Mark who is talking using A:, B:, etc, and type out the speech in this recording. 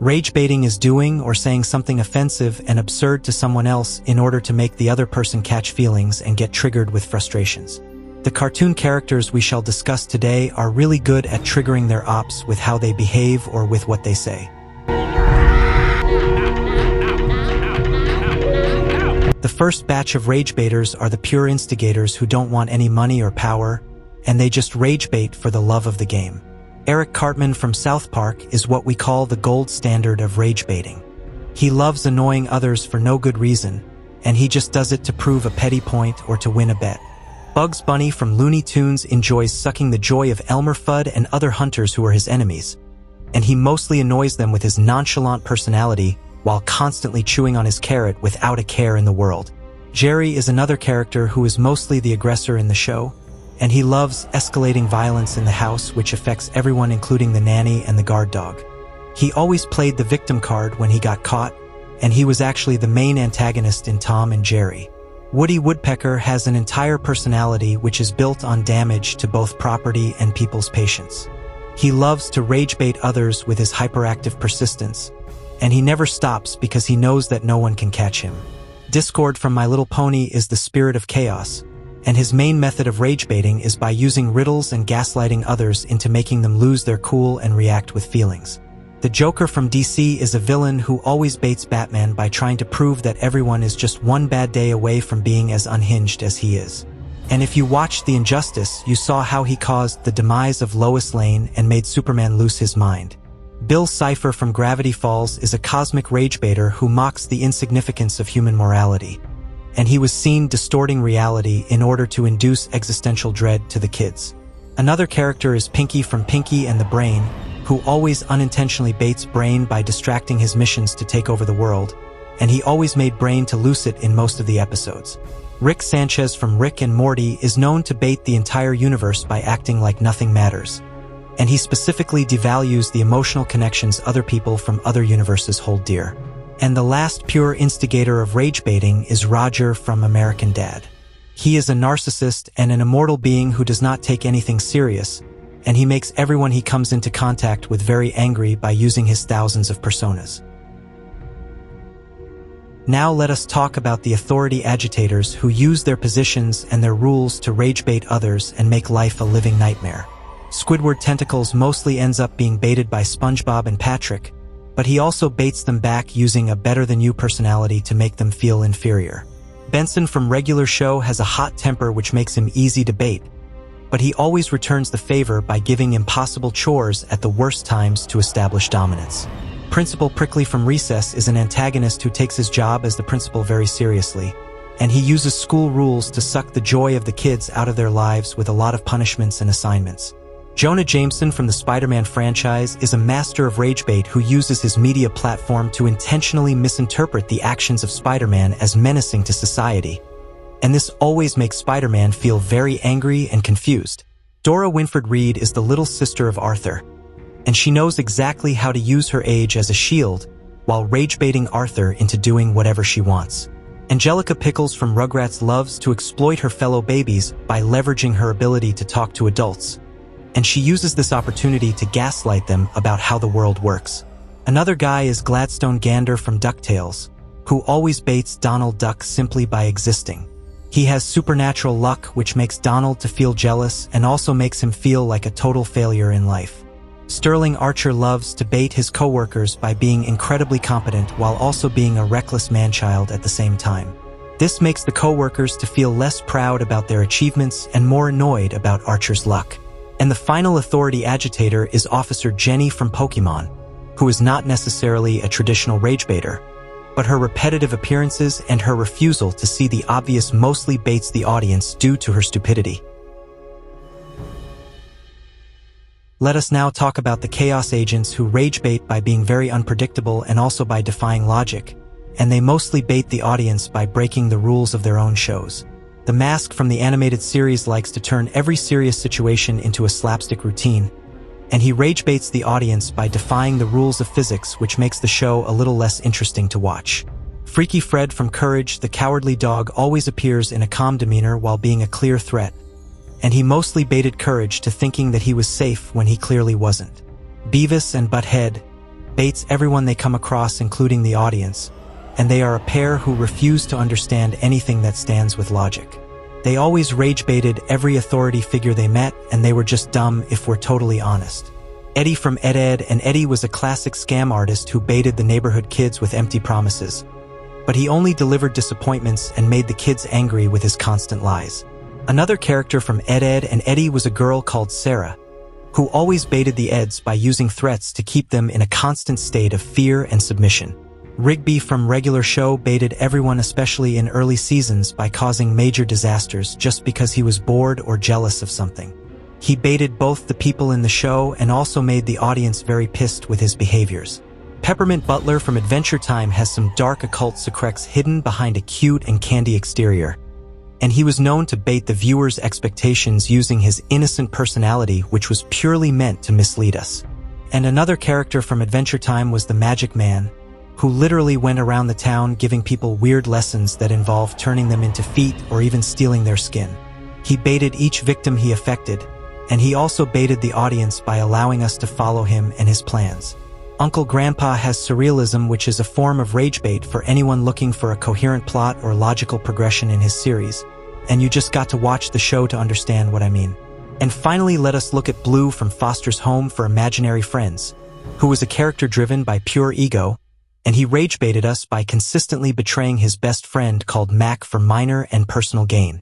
A: Rage baiting is doing or saying something offensive and absurd to someone else in order to make the other person catch feelings and get triggered with frustrations. The cartoon characters we shall discuss today are really good at triggering their ops with how they behave or with what they say. The first batch of rage baiters are the pure instigators who don't want any money or power, and they just rage bait for the love of the game. Eric Cartman from South Park is what we call the gold standard of rage baiting. He loves annoying others for no good reason, and he just does it to prove a petty point or to win a bet. Bugs Bunny from Looney Tunes enjoys sucking the joy of Elmer Fudd and other hunters who are his enemies, and he mostly annoys them with his nonchalant personality while constantly chewing on his carrot without a care in the world. Jerry is another character who is mostly the aggressor in the show, and he loves escalating violence in the house, which affects everyone including the nanny and the guard dog. He always played the victim card when he got caught, and he was actually the main antagonist in Tom and Jerry. Woody Woodpecker has an entire personality which is built on damage to both property and people's patience. He loves to rage bait others with his hyperactive persistence, and he never stops because he knows that no one can catch him. Discord from My Little Pony is the spirit of chaos, and his main method of rage baiting is by using riddles and gaslighting others into making them lose their cool and react with feelings. The Joker from DC is a villain who always baits Batman by trying to prove that everyone is just one bad day away from being as unhinged as he is. And if you watched The Injustice, you saw how he caused the demise of Lois Lane and made Superman lose his mind. Bill Cipher from Gravity Falls is a cosmic rage baiter who mocks the insignificance of human morality, and he was seen distorting reality in order to induce existential dread to the kids. Another character is Pinky from Pinky and the Brain, who always unintentionally baits Brain by distracting his missions to take over the world, and he always made Brain to lose it in most of the episodes. Rick Sanchez from Rick and Morty is known to bait the entire universe by acting like nothing matters, and he specifically devalues the emotional connections other people from other universes hold dear. And the last pure instigator of rage baiting is Roger from American Dad. He is a narcissist and an immortal being who does not take anything serious, and he makes everyone he comes into contact with very angry by using his thousands of personas. Now let us talk about the authority agitators who use their positions and their rules to rage bait others and make life a living nightmare. Squidward Tentacles mostly ends up being baited by SpongeBob and Patrick, but he also baits them back using a better-than-you personality to make them feel inferior. Benson from Regular Show has a hot temper which makes him easy to bait, but he always returns the favor by giving impossible chores at the worst times to establish dominance. Principal Prickly from Recess is an antagonist who takes his job as the principal very seriously, and he uses school rules to suck the joy of the kids out of their lives with a lot of punishments and assignments. Jonah Jameson from the Spider-Man franchise is a master of rage bait who uses his media platform to intentionally misinterpret the actions of Spider-Man as menacing to society, and this always makes Spider-Man feel very angry and confused. Dora Winfred Reed is the little sister of Arthur, and she knows exactly how to use her age as a shield while rage baiting Arthur into doing whatever she wants. Angelica Pickles from Rugrats loves to exploit her fellow babies by leveraging her ability to talk to adults, and she uses this opportunity to gaslight them about how the world works. Another guy is Gladstone Gander from DuckTales, who always baits Donald Duck simply by existing. He has supernatural luck which makes Donald to feel jealous and also makes him feel like a total failure in life. Sterling Archer loves to bait his coworkers by being incredibly competent while also being a reckless man-child at the same time. This makes the coworkers to feel less proud about their achievements and more annoyed about Archer's luck. And the final authority agitator is Officer Jenny from Pokemon, who is not necessarily a traditional rage baiter, but her repetitive appearances and her refusal to see the obvious mostly baits the audience due to her stupidity. Let us now talk about the Chaos Agents who rage bait by being very unpredictable and also by defying logic, and they mostly bait the audience by breaking the rules of their own shows. The Mask from the animated series likes to turn every serious situation into a slapstick routine, and he rage baits the audience by defying the rules of physics, which makes the show a little less interesting to watch. Freaky Fred from Courage the Cowardly Dog always appears in a calm demeanor while being a clear threat, and he mostly baited Courage to thinking that he was safe when he clearly wasn't. Beavis and Butthead baits everyone they come across, including the audience, and they are a pair who refuse to understand anything that stands with logic. They always rage-baited every authority figure they met, and they were just dumb if we're totally honest. Eddie from Ed, and Eddie was a classic scam artist who baited the neighborhood kids with empty promises. But he only delivered disappointments and made the kids angry with his constant lies. Another character from Ed, and Eddie was a girl called Sarah, who always baited the Eds by using threats to keep them in a constant state of fear and submission. Rigby from Regular Show baited everyone, especially in early seasons, by causing major disasters just because he was bored or jealous of something. He baited both the people in the show and also made the audience very pissed with his behaviors. Peppermint Butler from Adventure Time has some dark occult secrets hidden behind a cute and candy exterior, and he was known to bait the viewers' expectations using his innocent personality, which was purely meant to mislead us. And another character from Adventure Time was the Magic Man, who literally went around the town giving people weird lessons that involved turning them into feet or even stealing their skin. He baited each victim he affected, and he also baited the audience by allowing us to follow him and his plans. Uncle Grandpa has surrealism, which is a form of rage bait for anyone looking for a coherent plot or logical progression in his series, and you just got to watch the show to understand what I mean. And finally, let us look at Blue from Foster's Home for Imaginary Friends, who was a character driven by pure ego, and he rage-baited us by consistently betraying his best friend called Mac for minor and personal gain.